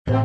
नमस्कार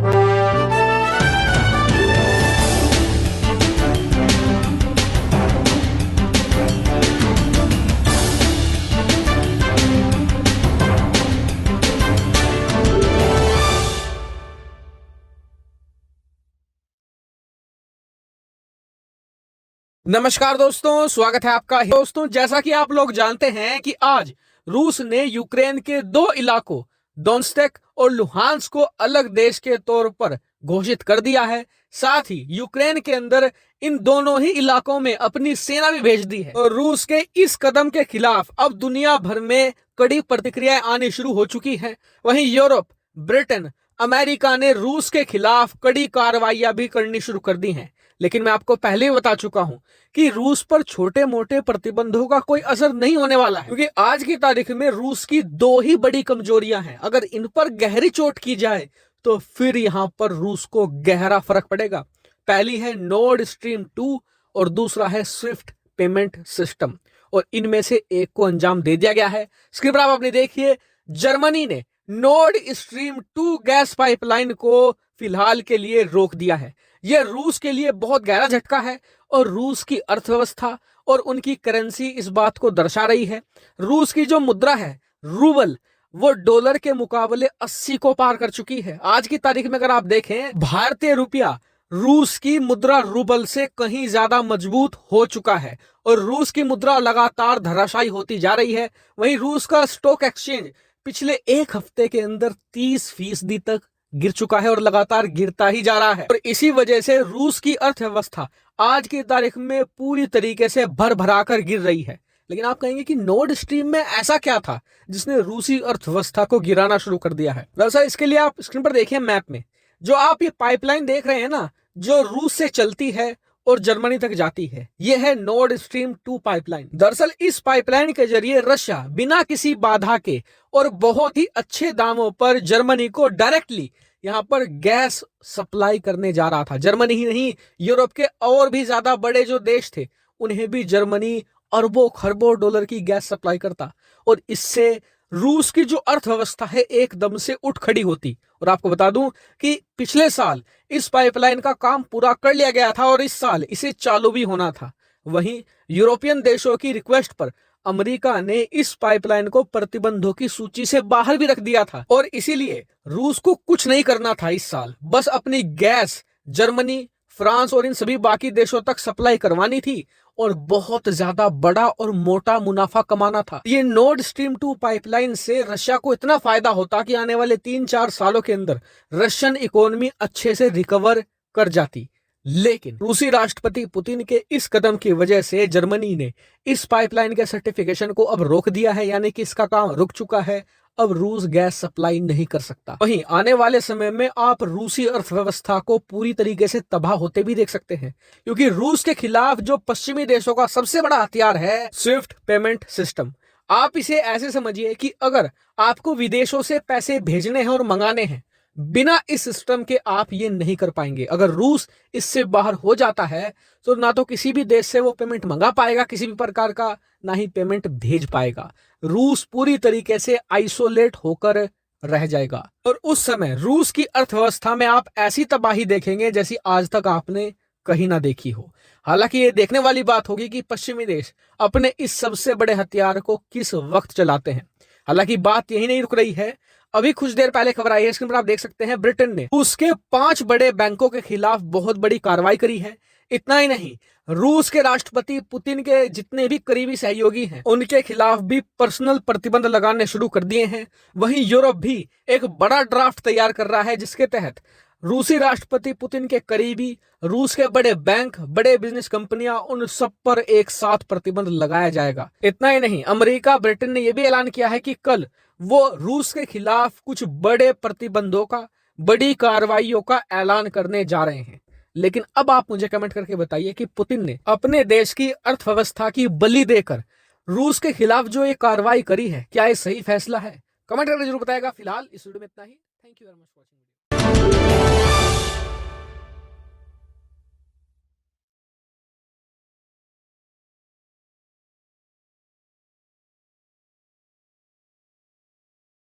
दोस्तों, स्वागत है आपका। दोस्तों, जैसा कि आप लोग जानते हैं कि आज रूस ने यूक्रेन के दो इलाकों डोनेत्स्क और लुहांस्क को अलग देश के तौर पर घोषित कर दिया है। साथ ही यूक्रेन के अंदर इन दोनों ही इलाकों में अपनी सेना भी भेज दी है। और रूस के इस कदम के खिलाफ अब दुनिया भर में कड़ी प्रतिक्रियाएं आनी शुरू हो चुकी है। वहीं यूरोप, ब्रिटेन, अमेरिका ने रूस के खिलाफ कड़ी कार्रवाइयां भी करनी शुरू कर दी हैं। लेकिन मैं आपको पहले ही बता चुका हूं कि रूस पर छोटे मोटे प्रतिबंधों का कोई असर नहीं होने वाला है, क्योंकि आज की तारीख में रूस की दो ही बड़ी कमजोरियां हैं। अगर इन पर गहरी चोट की जाए तो फिर यहां पर रूस को गहरा फर्क पड़ेगा। पहली है नॉर्ड स्ट्रीम 2 और दूसरा है स्विफ्ट पेमेंट सिस्टम, और इनमें से एक को अंजाम दे दिया गया है। स्क्रीन पर आप अपने देखिए, जर्मनी ने नॉर्ड स्ट्रीम 2 गैस पाइपलाइन को फिलहाल के लिए रोक दिया है। यह रूस के लिए बहुत गहरा झटका है और रूस की अर्थव्यवस्था और उनकी करेंसी इस बात को दर्शा रही है। रूस की जो मुद्रा है रूबल, वो डॉलर के मुकाबले 80 को पार कर चुकी है। आज की तारीख में अगर आप देखें, भारतीय रुपया रूस की मुद्रा रूबल से कहीं ज्यादा मजबूत हो चुका है और रूस की मुद्रा लगातार धराशायी होती जा रही है। वहीं रूस का स्टॉक एक्सचेंज पिछले एक हफ्ते के अंदर 30% तक गिर चुका है और लगातार गिरता ही जा रहा है। और इसी वजह से रूस की अर्थव्यवस्था आज की तारीख में पूरी तरीके से भर भरा कर गिर रही है। लेकिन आप कहेंगे कि नॉर्ड स्ट्रीम में ऐसा क्या था जिसने रूसी अर्थव्यवस्था को गिराना शुरू कर दिया है। दरअसल इसके लिए आप स्क्रीन पर देखिए, मैप में जो आप ये पाइपलाइन देख रहे हैं ना, जो रूस से चलती है और जर्मनी तक जाती है, यह है नॉर्ड स्ट्रीम 2 पाइपलाइन। दरअसल इस पाइपलाइन के जरिए रशिया बिना किसी बाधा के और बहुत ही अच्छे दामों पर जर्मनी को डायरेक्टली यहां पर गैस सप्लाई करने जा रहा था। जर्मनी ही नहीं, यूरोप के और भी ज्यादा बड़े जो देश थे उन्हें भी जर्मनी अरबों खरबों डॉलर की गैस सप्लाई करता, और इससे रूस की जो अर्थव्यवस्था है एकदम से उठ खड़ी होती। और आपको बता दूं कि पिछले साल इस पाइपलाइन का काम पूरा कर लिया गया था और इस साल इसे चालू भी होना था। वहीं यूरोपियन देशों की रिक्वेस्ट पर अमेरिका ने इस पाइपलाइन को प्रतिबंधों की सूची से बाहर भी रख दिया था, और इसीलिए रूस को कुछ नहीं करना था इस साल, बस अपनी गैस जर्मनी, फ्रांस और इन सभी बाकी देशों तक सप्लाई करवानी थी और बहुत ज्यादा बड़ा और मोटा मुनाफा कमाना था। ये नॉर्ड स्ट्रीम 2 पाइपलाइन से रशिया को इतना फायदा होता कि आने वाले 3-4 सालों के अंदर रशियन इकोनॉमी अच्छे से रिकवर कर जाती। लेकिन रूसी राष्ट्रपति पुतिन के इस कदम की वजह से जर्मनी ने इस पाइपलाइन के सर्टिफिकेशन को अब रोक दिया है, यानी कि इसका काम रुक चुका है। अब रूस गैस सप्लाई नहीं कर सकता। वहीं आने वाले समय में आप रूसी अर्थव्यवस्था को पूरी तरीके से तबाह होते भी देख सकते हैं, क्योंकि रूस के खिलाफ जो पश्चिमी देशों का सबसे बड़ा हथियार है स्विफ्ट पेमेंट सिस्टम। आप इसे ऐसे समझिए कि अगर आपको विदेशों से पैसे भेजने हैं और मंगाने हैं, बिना इस सिस्टम के आप ये नहीं कर पाएंगे। अगर रूस इससे बाहर हो जाता है तो ना तो किसी भी देश से वो पेमेंट मंगा पाएगा किसी भी प्रकार का, ना ही पेमेंट भेज पाएगा। रूस पूरी तरीके से आइसोलेट होकर रह जाएगा और उस समय रूस की अर्थव्यवस्था में आप ऐसी तबाही देखेंगे जैसी आज तक आपने कहीं ना देखी हो। हालांकि ये देखने वाली बात होगी कि पश्चिमी देश अपने इस सबसे बड़े हथियार को किस वक्त चलाते हैं। हालांकि बात यही नहीं रुक रही है। अभी कुछ देर पहले खबर आई है, स्क्रीन पर आप देख सकते हैं, ब्रिटेन ने उसके 5 बड़े बैंकों के खिलाफ बहुत बड़ी कार्रवाई करी है। इतना ही नहीं, रूस के राष्ट्रपति पुतिन के जितने भी करीबी सहयोगी हैं उनके खिलाफ भी पर्सनल प्रतिबंध लगाने शुरू कर दिए हैं। वहीं यूरोप भी एक बड़ा ड्राफ्ट तैयार कर रहा है जिसके तहत रूसी राष्ट्रपति पुतिन के करीबी, रूस के बड़े बैंक, बड़े बिजनेस कंपनियां, उन सब पर एक साथ प्रतिबंध लगाया जाएगा। इतना ही नहीं, अमेरिका, ब्रिटेन ने यह भी ऐलान किया है कि कल वो रूस के खिलाफ कुछ बड़े प्रतिबंधों का, बड़ी कार्रवाइयों का ऐलान करने जा रहे हैं। लेकिन अब आप मुझे कमेंट करके बताइए कि पुतिन ने अपने देश की अर्थव्यवस्था की बलि देकर रूस के खिलाफ जो ये कार्रवाई करी है, क्या ये सही फैसला है? कमेंट करके जरूर बताएगा। फिलहाल इस वीडियो में इतना ही। Thank you very much for watching.